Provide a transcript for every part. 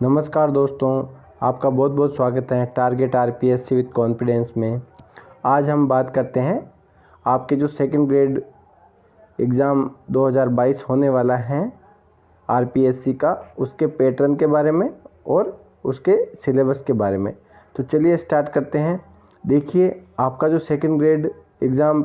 नमस्कार दोस्तों, आपका बहुत बहुत स्वागत है टारगेट आरपीएससी विद कॉन्फिडेंस में। आज हम बात करते हैं आपके जो सेकंड ग्रेड एग्ज़ाम 2022 होने वाला है आरपीएससी का, उसके पैटर्न के बारे में और उसके सिलेबस के बारे में। तो चलिए स्टार्ट करते हैं। देखिए, आपका जो सेकंड ग्रेड एग्ज़ाम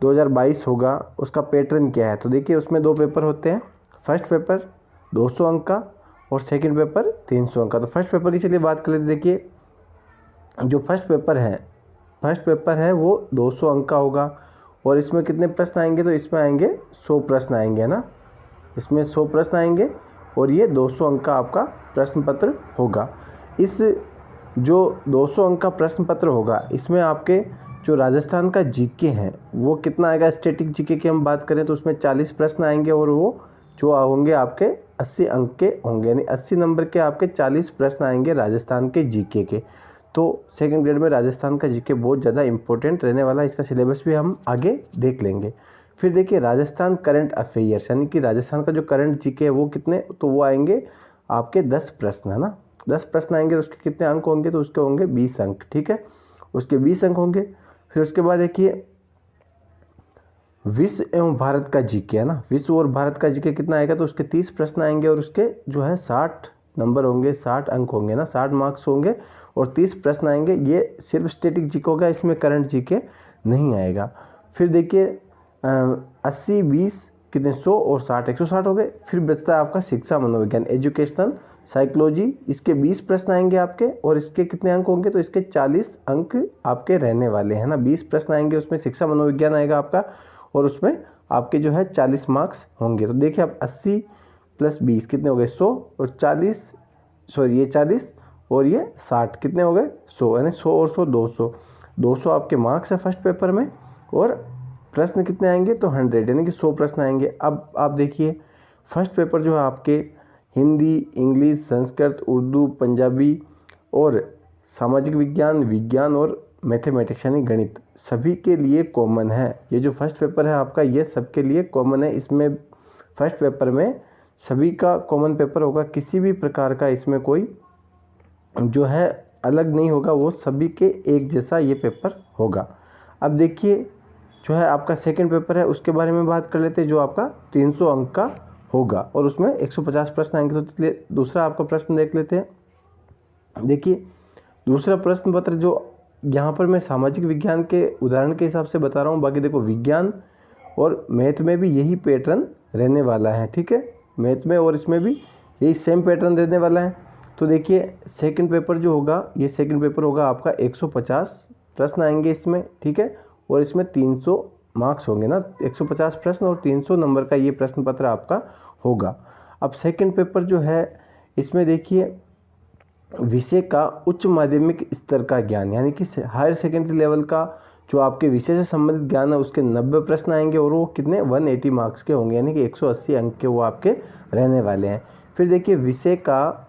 2022 होगा उसका पैटर्न क्या है। तो देखिए, उसमें 2 पेपर होते हैं। फर्स्ट पेपर 200 अंक का और सेकंड पेपर 300 अंक का। तो फर्स्ट पेपर की चलिए बात कर लेते हैं। देखिए, जो फर्स्ट पेपर है वो 200 अंक का होगा और इसमें कितने प्रश्न आएंगे, तो इसमें आएंगे 100 प्रश्न आएंगे, है ना। इसमें 100 प्रश्न आएंगे और ये 200 अंक का आपका प्रश्न पत्र होगा। इस जो 200 अंक का प्रश्न पत्र होगा इसमें आपके जो राजस्थान का जीके है वो कितना आएगा। स्टैटिक जीके की हम बात करें तो उसमें 40 प्रश्न आएंगे और वो जो होंगे आपके 80 अंक के होंगे, यानी 80 नंबर के आपके 40 प्रश्न आएंगे राजस्थान के जीके के। तो सेकंड ग्रेड में राजस्थान का जीके बहुत ज़्यादा इंपॉर्टेंट रहने वाला है। इसका सिलेबस भी हम आगे देख लेंगे। फिर देखिए, राजस्थान करंट अफेयर्स, यानी कि राजस्थान का जो करंट जीके है वो कितने, तो वो आएंगे आपके 10 प्रश्न, है ना। 10 प्रश्न आएंगे तो उसके कितने अंक होंगे, तो उसके होंगे 20 अंक, ठीक है। उसके 20 अंक होंगे। फिर उसके बाद देखिए, विश्व एवं भारत का जीके, है ना। विश्व और भारत का जीके कितना आएगा, तो उसके 30 प्रश्न आएंगे और उसके जो है 60 नंबर होंगे, 60 अंक होंगे ना, 60 मार्क्स होंगे और 30 प्रश्न आएंगे। ये सिर्फ स्टैटिक जीके होगा, इसमें करंट जीके नहीं आएगा। फिर देखिए 80 20 कितने 100 और 60 160 हो गए। फिर बचता है आपका शिक्षा मनोविज्ञान, एजुकेशनल साइकोलॉजी। इसके 20 प्रश्न आएंगे आपके और इसके कितने अंक होंगे, तो इसके 40 अंक आपके रहने वाले हैं ना। 20 प्रश्न आएंगे, उसमें शिक्षा मनोविज्ञान आएगा आपका और उसमें आपके जो है 40 मार्क्स होंगे। तो देखिए, आप 80 + 20 कितने हो गए 100 और 40 ये 40 और ये 60 कितने हो गए 100, यानी 100 और 100 200। 200 आपके मार्क्स है फर्स्ट पेपर में और प्रश्न कितने आएंगे, तो 100, यानी कि 100 प्रश्न आएंगे। अब आप देखिए, फर्स्ट पेपर जो है आपके हिंदी, इंग्लिश, संस्कृत, उर्दू, पंजाबी और सामाजिक विज्ञान, विज्ञान और मैथमेटिक्स यानी गणित सभी के लिए कॉमन है। ये जो फर्स्ट पेपर है आपका ये सबके लिए कॉमन है। इसमें फर्स्ट पेपर में सभी का कॉमन पेपर होगा, किसी भी प्रकार का इसमें कोई जो है अलग नहीं होगा, वो सभी के एक जैसा ये पेपर होगा। अब देखिए, जो है आपका सेकंड पेपर है उसके बारे में बात कर लेते हैं, जो आपका 300 अंक का होगा और उसमें 150 प्रश्न आएंगे। तो चलिए दूसरा आपका प्रश्न देख लेते हैं। देखिए, दूसरा प्रश्न पत्र जो यहाँ पर मैं सामाजिक विज्ञान के उदाहरण के हिसाब से बता रहा हूँ, बाकी देखो विज्ञान और मैथ में भी यही पैटर्न रहने वाला है, ठीक है। मैथ में और इसमें भी यही सेम पैटर्न रहने वाला है। तो देखिए, सेकंड पेपर जो होगा ये सेकंड पेपर होगा आपका 150 प्रश्न आएंगे इसमें, ठीक है। और इसमें 300 मार्क्स होंगे ना, 150 प्रश्न और 300 नंबर का ये प्रश्न पत्र आपका होगा। अब सेकंड पेपर जो है इसमें देखिए, विषय का उच्च माध्यमिक स्तर का ज्ञान, यानी कि हायर सेकेंडरी लेवल का जो आपके विषय से संबंधित ज्ञान है उसके 90 प्रश्न आएंगे और वो कितने 180 मार्क्स के होंगे, यानी कि 180 अंक के वो आपके रहने वाले हैं। फिर देखिए, विषय का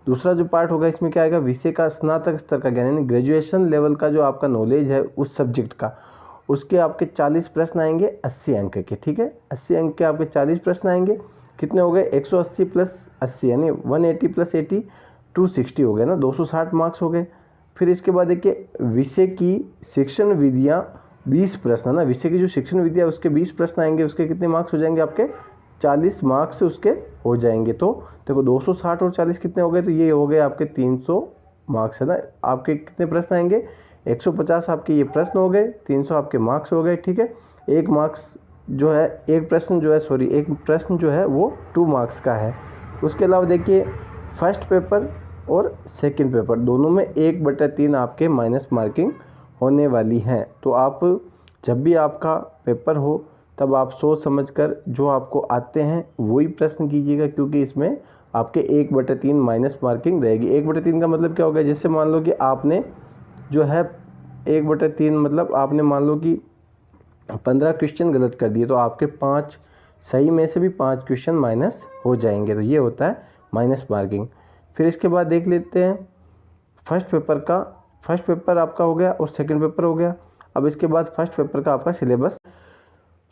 दूसरा जो पार्ट होगा इसमें क्या आएगा, विषय का स्नातक स्तर का ज्ञान, यानी ग्रेजुएशन लेवल का जो आपका नॉलेज है उस सब्जेक्ट का, उसके आपके 40 प्रश्न आएंगे 80 अंक के, ठीक है। 80 अंक के आपके 40 प्रश्न आएंगे, कितने हो गए 180 + 80 यानी 180 + 80 260 हो गए ना, 260 मार्क्स हो गए। फिर इसके बाद देखिए, विषय की शिक्षण विधियाँ 20 प्रश्न है ना, विषय की जो शिक्षण विधियाँ उसके 20 प्रश्न आएंगे, उसके कितने मार्क्स हो जाएंगे आपके 40 मार्क्स उसके हो जाएंगे। तो देखो 260 और 40 कितने हो गए, तो ये हो गए आपके 300 मार्क्स, है ना। आपके कितने प्रश्न आएंगे 150 आपके ये प्रश्न हो गए, 300 आपके मार्क्स हो गए, ठीक है। एक प्रश्न जो है वो 2 मार्क्स का है। उसके अलावा देखिए, फर्स्ट पेपर और सेकंड पेपर दोनों में 1/3 आपके माइनस मार्किंग होने वाली हैं। तो आप जब भी आपका पेपर हो तब आप सोच समझकर जो आपको आते हैं वही प्रश्न कीजिएगा, क्योंकि इसमें आपके 1/3 माइनस मार्किंग रहेगी। 1/3 का मतलब क्या होगा, जैसे मान लो कि आपने जो है 1/3 मतलब आपने मान लो कि 15 क्वेश्चन गलत कर दिए, तो आपके 5 सही में से भी 5 क्वेश्चन माइनस हो जाएंगे। तो ये होता है माइनस मार्किंग। फिर इसके बाद देख लेते हैं फर्स्ट पेपर आपका हो गया और सेकंड पेपर हो गया। अब इसके बाद फर्स्ट पेपर का आपका सिलेबस,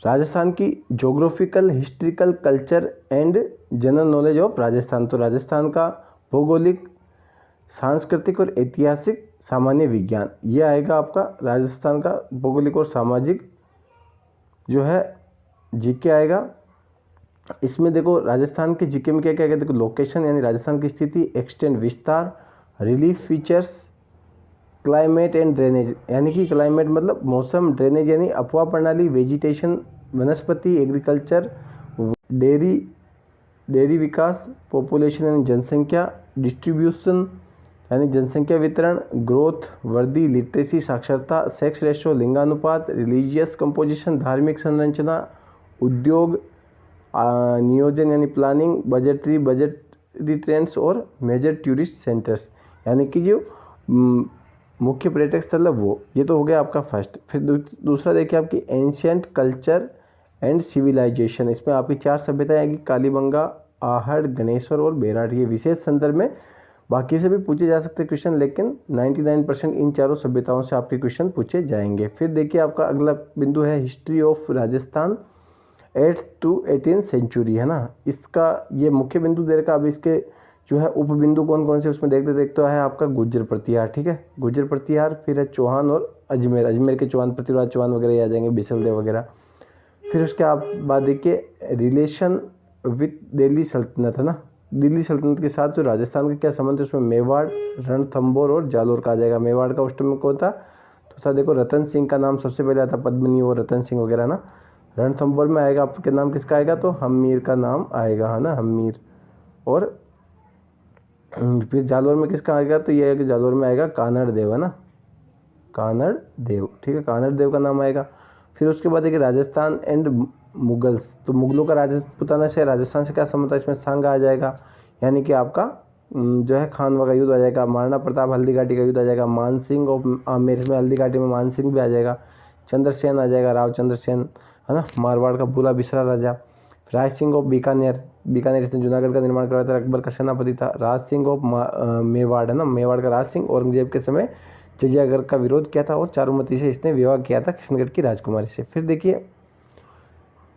राजस्थान की geographical, historical, culture and general knowledge of Rajasthan. तो राजस्थान का भौगोलिक, सांस्कृतिक और ऐतिहासिक, सामान्य विज्ञान, ये आएगा आपका राजस्थान का भौगोलिक और सामाजिक जो है जीके आएगा। इसमें देखो राजस्थान के जीके में क्या क्या है, देखो लोकेशन यानी राजस्थान की स्थिति, एक्सटेंड विस्तार, relief features, climate and drainage यानी कि क्लाइमेट मतलब मौसम, ड्रेनेज यानी अफवाह प्रणाली, वेजिटेशन वनस्पति, एग्रीकल्चर, डेयरी विकास, पॉपुलेशन यानी जनसंख्या, डिस्ट्रीब्यूशन यानी जनसंख्या वितरण, ग्रोथ वृद्धि, लिटरेसी साक्षरता, सेक्स रेशो लिंगानुपात, रिलीजियस कंपोजिशन धार्मिक संरचना, उद्योग नियोजन यानी प्लानिंग, बजटरी ट्रेंड्स और मेजर टूरिस्ट सेंटर्स यानी कि जो मुख्य पर्यटक स्थल है वो, ये तो हो गया आपका फर्स्ट। फिर दूसरा देखिए आपकी एंशियंट कल्चर एंड सिविलाइजेशन, इसमें आपकी 4 सभ्यताएं आएगी, कालीबंगा, आहड़, गणेश्वर और बेराट, ये विशेष संदर्भ में बाकी से भी पूछे जा सकते क्वेश्चन, लेकिन 99% इन चारों सभ्यताओं से आपके क्वेश्चन पूछे जाएंगे। फिर देखिए आपका अगला बिंदु है history of Rajasthan 8th to 18th century, है ना, इसका ये मुख्य बिंदु दे रखा। अब इसके जो है उप बिंदु कौन कौन से उसमें देखते देखते है आपका गुर्जर प्रतिहार, ठीक है, गुर्जर प्रतिहार, फिर है चौहान और अजमेर, अजमेर के चौहान, पृथ्वीराज चौहान वगैरह आ जाएंगे, बिसलदेव वगैरह। फिर उसके बाद देखिए रिलेशन विथ दिल्ली सल्तनत, है ना, दिल्ली सल्तनत के साथ जो राजस्थान का क्या संबंध है, उसमें मेवाड़, रणथंभौर और जालोर का आ जाएगा। मेवाड़ का उस टाइम में कौन था, तो सर देखो रतन सिंह का नाम सबसे पहले आता, पद्मिनी और रतन सिंह वगैरह ना। रणथंभौर में आएगा आपके नाम किसका आएगा, तो हमीर का नाम आएगा, है ना, हमीर। और फिर जालोर में किसका आएगा, तो ये है कि जालोर में आएगा कानड़ देव, है ना, कानड़ देव, ठीक है, कानड़ देव का नाम आएगा। फिर उसके बाद देखिए राजस्थान एंड मुगल्स, तो मुगलों का राजपूताना से राजस्थान से क्या संबंध है, इसमें सांगा आ जाएगा, यानी कि आपका जो है खानवा का युद्ध आ जाएगा, महाराणा प्रताप हल्दी घाटी का युद्ध आ जाएगा, मानसिंह और आमेर में हल्दी घाटी में मानसिंह भी आ जाएगा, चंद्रसेन आ जाएगा, राव चंद्रसेन, है ना, मारवाड़ का भूला बिसरा राजा, राज सिंह ऑफ बीकानेर, बीकानेर इसने जूनागढ़ का निर्माण करवाया था, अकबर का सेनापति था, राज सिंह ऑफ मेवाड़, है ना, मेवाड़ का राज सिंह औरंगजेब के समय जजियागढ़ का विरोध किया था और चारुमती से इसने विवाह किया था किशनगढ़ की राजकुमारी से। फिर देखिए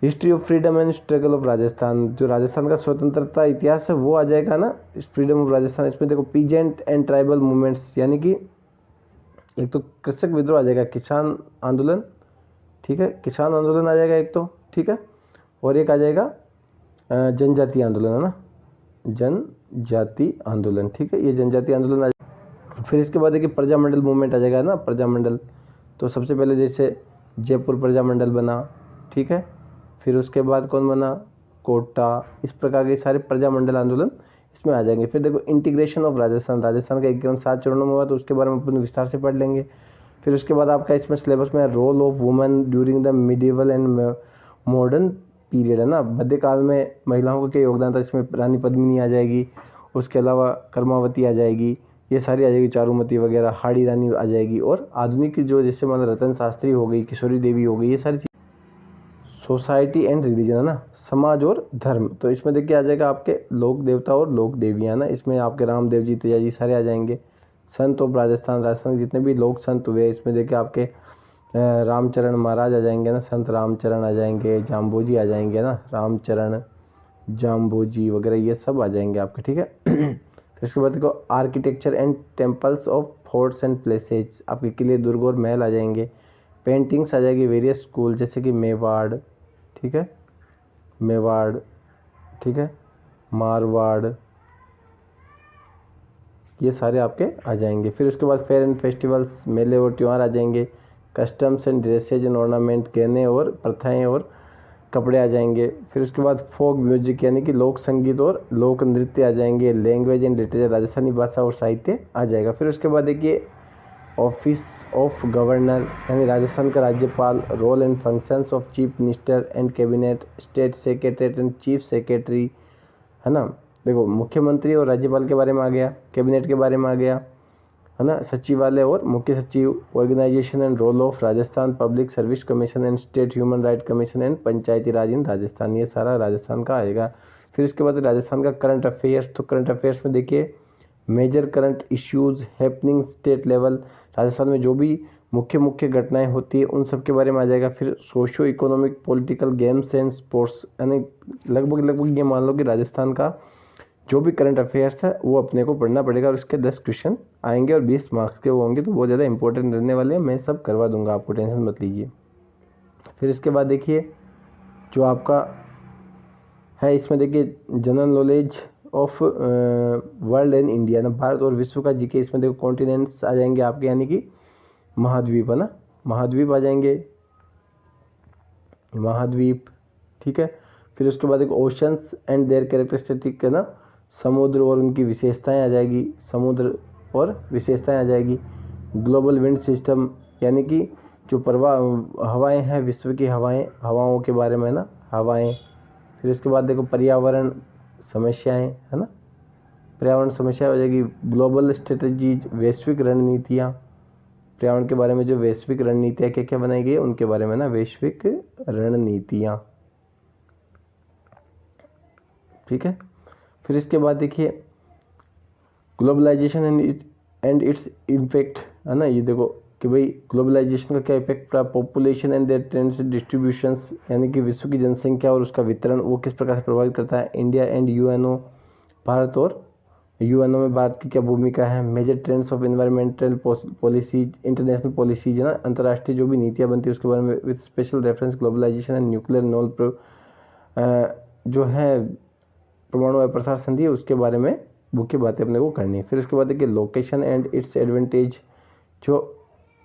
history of freedom and struggle of Rajasthan, जो राजस्थान का स्वतंत्रता इतिहास है वो आ जाएगा ना, फ्रीडम ऑफ राजस्थान। इसमें देखो पीजेंट एंड ट्राइबल मूवमेंट्स, यानी कि एक तो कृषक विद्रोह आ जाएगा, किसान आंदोलन, ठीक है, किसान आंदोलन आ जाएगा एक तो, ठीक है, और एक आ जाएगा जनजाति आंदोलन, है ना, जनजाति आंदोलन, ठीक है, ये जनजाति आंदोलन आ जाएगा। फिर इसके बाद देखिए प्रजामंडल मूवमेंट आ जाएगा ना, प्रजामंडल, तो सबसे पहले जैसे जयपुर प्रजामंडल बना, ठीक है, फिर उसके बाद कौन बना, कोटा, इस प्रकार के सारे प्रजामंडल आंदोलन इसमें आ जाएंगे। फिर देखो इंटीग्रेशन ऑफ राजस्थान, राजस्थान का एकीकरण 7 चरणों में हुआ, तो उसके बारे में अपन विस्तार से पढ़ लेंगे। फिर उसके बाद आपका इसमें सिलेबस में role of women during the medieval and modern period, है ना, मध्यकाल में महिलाओं का क्या योगदान था, इसमें रानी पद्मिनी आ जाएगी, उसके अलावा कर्मावती आ जाएगी, ये सारी आ जाएगी, चारुमती वगैरह, हाड़ी रानी आ जाएगी, और आधुनिक जो जैसे मान रतन शास्त्री हो गई, किशोरी देवी हो गई, ये सारी चीज़। सोसाइटी एंड रिलीजन, है ना, समाज और धर्म, तो इसमें देखिए आ जाएगा आपके लोक देवता और लोक देवियाँ ना, इसमें आपके रामदेव जी, तेजा जी सारे आ जाएंगे। संत ऑफ राजस्थान, राजस्थान के जितने भी लोक संत हुए इसमें देखिए आपके रामचरण महाराज आ जाएंगे ना, संत रामचरण आ जाएंगे, जाम्बोजी आ जाएंगे ना, रामचरण जाम्बोजी वगैरह ये सब आ जाएंगे आपके, ठीक है। फिर इसके बाद देखो architecture and temples of forts and places, आपके किले, दुर्ग और महल आ जाएंगे। पेंटिंग्स आ जाएगी, वेरियस स्कूल जैसे कि मेवाड़, ठीक है, मेवाड़, ठीक है, मारवाड़, ये सारे आपके आ जाएंगे। फिर उसके बाद फेयर एंड फेस्टिवल्स, मेले और त्यौहार आ जाएंगे। Customs and dresses and ornament, गहने और प्रथाएं और कपड़े आ जाएंगे। फिर उसके बाद फोक म्यूजिक यानी कि लोक संगीत और लोक नृत्य आ जाएंगे। लैंग्वेज एंड लिटरेचर, राजस्थानी भाषा और साहित्य आ जाएगा। फिर उसके बाद देखिए ऑफिस ऑफ गवर्नर यानी राजस्थान का राज्यपाल, role and functions of chief minister and cabinet, state secretary and chief secretary, है ना, देखो मुख्यमंत्री और राज्यपाल के बारे में आ गया, कैबिनेट के बारे में आ गया, है ना, सचिवालय और मुख्य सचिव, organization and role of Rajasthan public service commission and state human right commission and panchayati raj in Rajasthan, ये सारा राजस्थान का आएगा। फिर इसके बाद राजस्थान का करंट अफेयर्स, तो करंट अफेयर्स में देखिए major current issues happening state level, Rajasthan में जो भी मुख्य घटनाएं होती है उन सब के बारे में आ जाएगा। फिर socio economic, political, games and sports, यानी लगभग ये मान लो कि राजस्थान का जो भी करंट अफेयर्स है वो अपने को पढ़ना पड़ेगा और उसके 10 क्वेश्चन आएंगे और 20 मार्क्स के वो होंगे, तो बहुत ज़्यादा इंपॉर्टेंट रहने वाले हैं। मैं सब करवा दूंगा, आपको टेंशन मत लीजिए। फिर इसके बाद देखिए जो आपका है, इसमें देखिए general knowledge of world and India ना, भारत और विश्व का जीके। इसमें देखो कॉन्टिनेंट्स आ जाएंगे आपके, यानी कि महाद्वीप है ना, महाद्वीप आ जाएंगे, महाद्वीप, ठीक है। फिर उसके बाद एक ओशंस एंड देयर कैरेक्टरिस्टिक है ना, समुद्र और उनकी विशेषताएं आ जाएगी, समुद्र और विशेषताएं आ जाएगी। ग्लोबल विंड सिस्टम, यानी कि जो हवाएं हैं, विश्व की हवाओं के बारे में ना, हवाएं। फिर उसके बाद देखो पर्यावरण समस्याएं है ना, पर्यावरण समस्या हो जाएगी। ग्लोबल स्ट्रेटजीज, वैश्विक रणनीतियाँ, पर्यावरण के बारे में जो वैश्विक रणनीतियाँ क्या क्या बनाई गई है उनके बारे में ना, वैश्विक रणनीतियाँ, ठीक है। फिर इसके बाद देखिए ग्लोबलाइजेशन एंड इट्स इम्पैक्ट है ना, ये देखो कि भाई ग्लोबलाइजेशन का क्या इफेक्ट पड़ा, population and their trends distributions, यानी कि विश्व की जनसंख्या और उसका वितरण वो किस प्रकार से प्रभावित करता है। इंडिया एंड यूएनओ, भारत और यूएनओ में भारत की क्या भूमिका है। Major trends of environmental policies, international policies है ना, अंतर्राष्ट्रीय जो भी नीतियाँ बनती है उसके बारे में, with special reference globalisation and nuclear नॉल जो है परमाणु प्रसार संधि है उसके बारे में मुख्य बातें अपने को करनी है। फिर उसके बाद देखिए लोकेशन एंड इट्स एडवांटेज, जो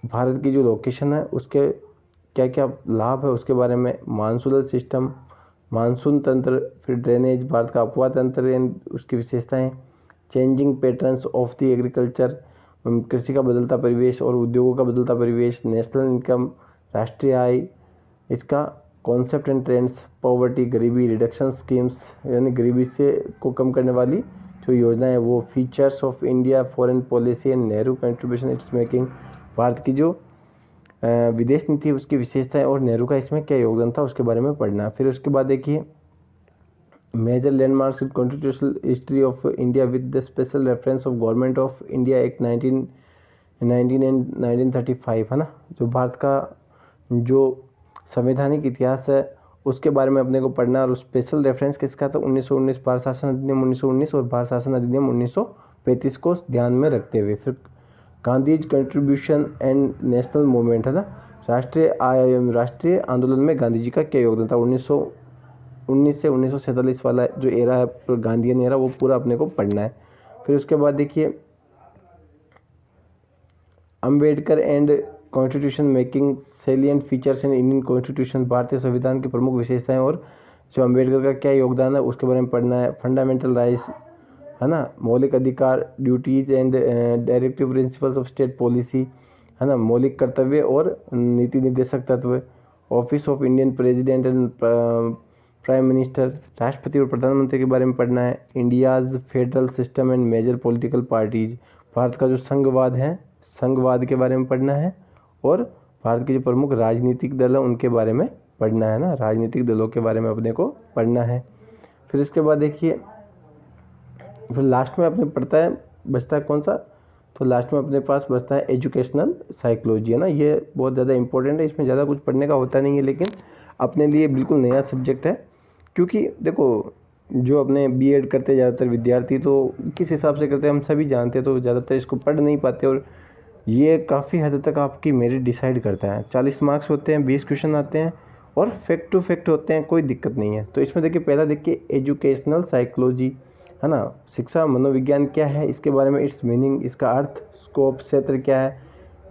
भारत की जो लोकेशन है उसके क्या क्या लाभ है उसके बारे में। मानसूनल सिस्टम, मानसून तंत्र, फिर ड्रेनेज, भारत का अपवाह तंत्र एंड उसकी विशेषताएं। Changing patterns of the agriculture, कृषि का बदलता परिवेश और उद्योगों का बदलता परिवेश। नेशनल इनकम, राष्ट्रीय आय, इसका कॉन्सेप्ट एंड ट्रेंड्स। पॉवर्टी, गरीबी रिडक्शन स्कीम्स, यानी गरीबी से को कम करने वाली जो योजना है वो। Features of India foreign policy and Nehru contribution it's making, Bharat की जो विदेश नीति है उसकी विशेषताएं और नेहरू का इसमें क्या योगदान था उसके बारे में पढ़ना। फिर उसके बाद देखिए major landmarks in constitutional history of India with the special reference of government of India act 1919 and 1935 है ना, जो भारत का जो संवैधानिक इतिहास है उसके बारे में अपने को पढ़ना। और स्पेशल रेफरेंस किसका था, 1919 भारत शासन अधिनियम 1919 और भारत शासन अधिनियम 1935 को ध्यान में रखते हुए। फिर Gandhi's contribution and national movement है ना, राष्ट्रीय आंदोलन में गांधी जी का क्या योगदान था। 1919 से 1947 वाला जो एरा है गांधीयन एरा, वो पूरा अपने को पढ़ना है। फिर उसके बाद देखिए Ambedkar and constitution making salient features in Indian constitution, भारतीय संविधान की प्रमुख विशेषताएं और जो अम्बेडकर का क्या योगदान है उसके बारे में पढ़ना है। फंडामेंटल राइट्स है ना, मौलिक अधिकार, duties and directive principles of state policy है ना, मौलिक कर्तव्य और नीति निर्देशक तत्व। Office of Indian president and prime minister, राष्ट्रपति और प्रधानमंत्री के बारे में पढ़ना है। India's federal system and major political parties, Bharat का जो संघवाद है, संघवाद के बारे में पढ़ना है। और भारत के जो प्रमुख राजनीतिक दल हैं उनके बारे में पढ़ना है ना, राजनीतिक दलों के बारे में अपने को पढ़ना है। फिर इसके बाद देखिए फिर लास्ट में अपने पढ़ता है बचता है कौन सा, तो लास्ट में अपने पास बचता है एजुकेशनल साइकोलॉजी है ना, ये बहुत ज़्यादा इंपॉर्टेंट है। इसमें ज़्यादा कुछ पढ़ने का होता नहीं है, लेकिन अपने लिए बिल्कुल नया सब्जेक्ट है। क्योंकि देखो जो अपने बीएड करते ज़्यादातर विद्यार्थी तो किस हिसाब से करते हैं हम सभी जानते हैं, तो ज़्यादातर इसको पढ़ नहीं पाते। और ये काफ़ी हद तक आपकी मेरिट डिसाइड करता है। 40 मार्क्स होते हैं, 20 क्वेश्चन आते हैं और फैक्ट टू फैक्ट होते हैं, कोई दिक्कत नहीं है। तो इसमें देखिए पहला देखिए एजुकेशनल साइकोलॉजी है ना, शिक्षा मनोविज्ञान क्या है इसके बारे में, इट्स मीनिंग, इसका अर्थ, स्कोप, क्षेत्र क्या है,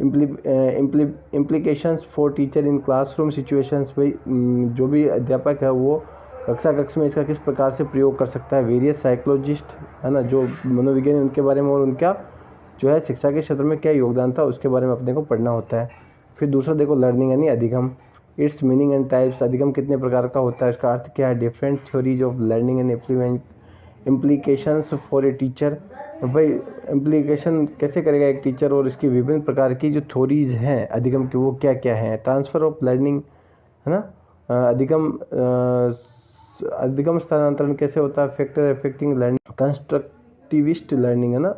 implications for teacher in classroom situations, भाई जो भी अध्यापक है वो कक्षा कक्ष में इसका किस प्रकार से प्रयोग कर सकता है। वेरियस साइकोलॉजिस्ट है ना, जो मनोविज्ञानी उनके बारे में और उनका जो है शिक्षा के क्षेत्र में क्या योगदान था उसके बारे में अपने को पढ़ना होता है। फिर दूसरा देखो लर्निंग यानी अधिगम, इट्स मीनिंग एंड टाइप्स, अधिगम कितने प्रकार का होता है, इसका अर्थ क्या है, different theories of learning and implications for a teacher, भाई इम्प्लीकेशन कैसे करेगा एक टीचर और इसकी विभिन्न प्रकार की जो थ्योरीज हैं अधिगम की वो क्या क्या हैं। ट्रांसफ़र ऑफ लर्निंग है ना, अधिगम स्थानांतरण कैसे होता है, factor affecting learning, constructivist learning है ना,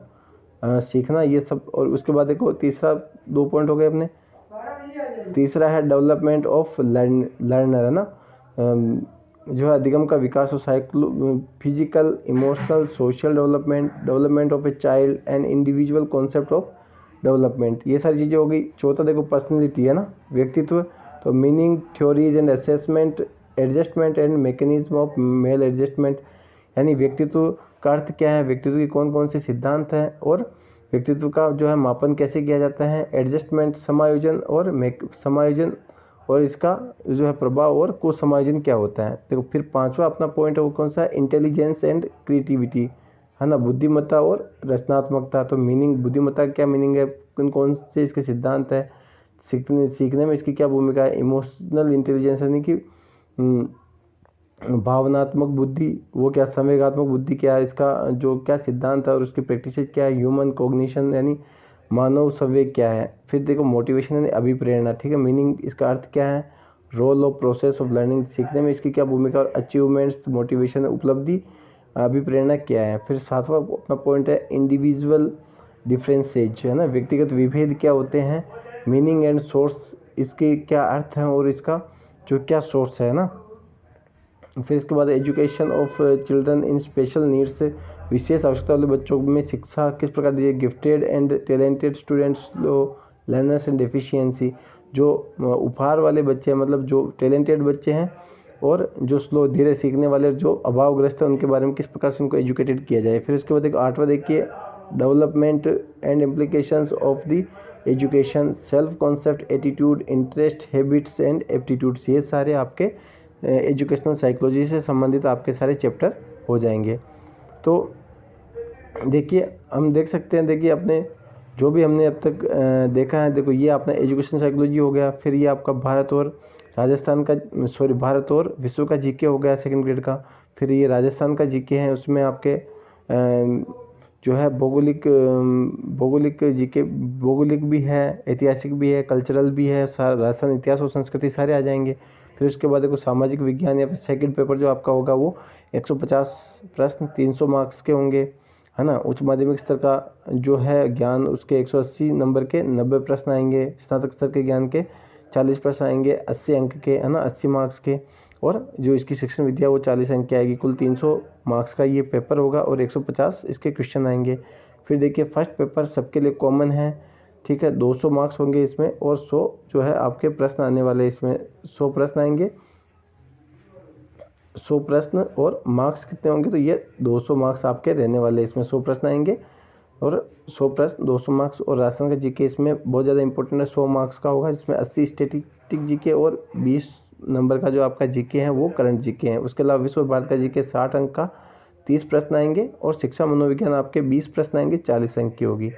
सीखना, ये सब। और उसके बाद देखो तीसरा 2 पॉइंट हो गए अपने, तीसरा है डेवलपमेंट ऑफ लर्नर है ना, जो है अधिगम का विकास और physical, emotional, social development of a child and individual concept of development, ये सारी चीज़ें हो गई। चौथा देखो पर्सनैलिटी है ना, व्यक्तित्व, तो meaning, theories and assessment, adjustment and mechanism of male adjustment, यानी व्यक्तित्व का अर्थ क्या है, व्यक्तित्व की कौन कौन से सिद्धांत हैं और व्यक्तित्व का जो है मापन कैसे किया जाता है, एडजस्टमेंट, समायोजन और इसका जो है प्रभाव और को समायोजन क्या होता है। देखो फिर पांचवा अपना पॉइंट है वो कौन सा है, इंटेलिजेंस एंड क्रिएटिविटी, है ना, बुद्धिमत्ता और रचनात्मकता। तो मीनिंग, बुद्धिमत्ता क्या मीनिंग है, कौन कौन से इसके सिद्धांत है, सीखने में इसकी क्या भूमिका है, इमोशनल इंटेलिजेंस यानी कि भावनात्मक बुद्धि वो क्या, संवेगात्मक बुद्धि क्या है, इसका जो क्या सिद्धांत है और उसकी प्रैक्टिस क्या है, ह्यूमन कॉग्निशन यानी मानव संवेग क्या है। फिर देखो मोटिवेशन यानी अभिप्रेरणा, ठीक है, मीनिंग इसका अर्थ क्या है, role of process of learning, सीखने में इसकी क्या भूमिका, और अचीवमेंट्स, मोटिवेशन, उपलब्धि, अभिप्रेरणा क्या है। फिर सातवां अपना पॉइंट है इंडिविजुअल डिफरेंसेज, है ना, व्यक्तिगत विभेद क्या होते हैं, मीनिंग एंड सोर्स, इसके क्या अर्थ हैं और इसका जो क्या सोर्स है ना। फिर इसके बाद education of children in special needs, विशेष आवश्यकता वाले बच्चों में शिक्षा किस प्रकार दी जाए, gifted and talented students, learners and deficiency, जो उपहार वाले बच्चे हैं मतलब जो टैलेंटेड बच्चे हैं और जो स्लो धीरे सीखने वाले जो अभावग्रस्त हैं उनके बारे में किस प्रकार से उनको एजुकेटेड किया जाए। फिर उसके बाद एक आठवां देखिए development and implications of the education, self concept, attitude, interest, habits and aptitudes, ये सारे आपके एजुकेशनल साइकोलॉजी से संबंधित आपके सारे चैप्टर हो जाएंगे। तो देखिए हम देख सकते हैं, देखिए अपने जो भी हमने अब तक देखा है, देखो ये अपना एजुकेशन साइकोलॉजी हो गया, फिर ये आपका भारत और विश्व का जीके हो गया सेकंड ग्रेड का, फिर ये राजस्थान का जीके है, उसमें आपके जो है भौगोलिक जीके, भौगोलिक भी है, ऐतिहासिक भी है, कल्चरल भी है, राजस्थान इतिहास और संस्कृति सारे आ जाएंगे। फिर उसके बाद देखो सामाजिक विज्ञान या फिर सेकंड पेपर जो आपका होगा वो 150 प्रश्न 300 मार्क्स के होंगे, है ना। उच्च माध्यमिक स्तर का जो है ज्ञान उसके 180 नंबर के 90 प्रश्न आएंगे, स्नातक स्तर के ज्ञान के 40 प्रश्न आएंगे 80 अंक के, है ना, 80 मार्क्स के, और जो इसकी शिक्षण विद्या वो 40 अंक की आएगी। कुल 300 मार्क्स का ये पेपर होगा और 150 इसके क्वेश्चन आएंगे। फिर देखिए फर्स्ट पेपर सबके लिए कॉमन है, ठीक है, 200 मार्क्स होंगे इसमें और 100 जो है आपके प्रश्न आने वाले, इसमें 100 प्रश्न आएंगे, 100 प्रश्न और मार्क्स कितने होंगे, तो ये 200 मार्क्स आपके रहने वाले, इसमें 100 प्रश्न आएंगे और 100 प्रश्न 200 मार्क्स। और राजस्थान का जीके इसमें बहुत ज़्यादा इंपॉर्टेंट है, 100 मार्क्स का होगा, जिसमें 80 स्टैटिस्टिक जीके और 20 नंबर का जो आपका जीके है वो करंट जीके है। उसके अलावा विश्व और भारत का जीके 60 अंक का 30 प्रश्न आएंगे और शिक्षा मनोविज्ञान आपके 20 प्रश्न आएंगे, 40 अंक की होगी।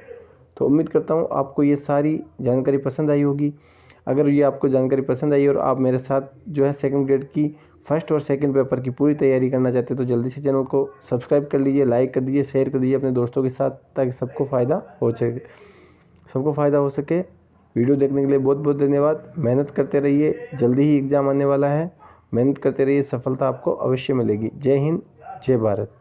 तो उम्मीद करता हूँ आपको ये सारी जानकारी पसंद आई होगी। अगर ये आपको जानकारी पसंद आई और आप मेरे साथ जो है सेकंड ग्रेड की फर्स्ट और सेकंड पेपर की पूरी तैयारी करना चाहते हैं तो जल्दी से चैनल को सब्सक्राइब कर लीजिए, लाइक कर दीजिए, शेयर कर दीजिए अपने दोस्तों के साथ, ताकि सबको फ़ायदा हो सके। वीडियो देखने के लिए बहुत बहुत धन्यवाद। मेहनत करते रहिए, जल्दी ही एग्ज़ाम आने वाला है, मेहनत करते रहिए, सफलता आपको अवश्य मिलेगी। जय हिंद, जय भारत।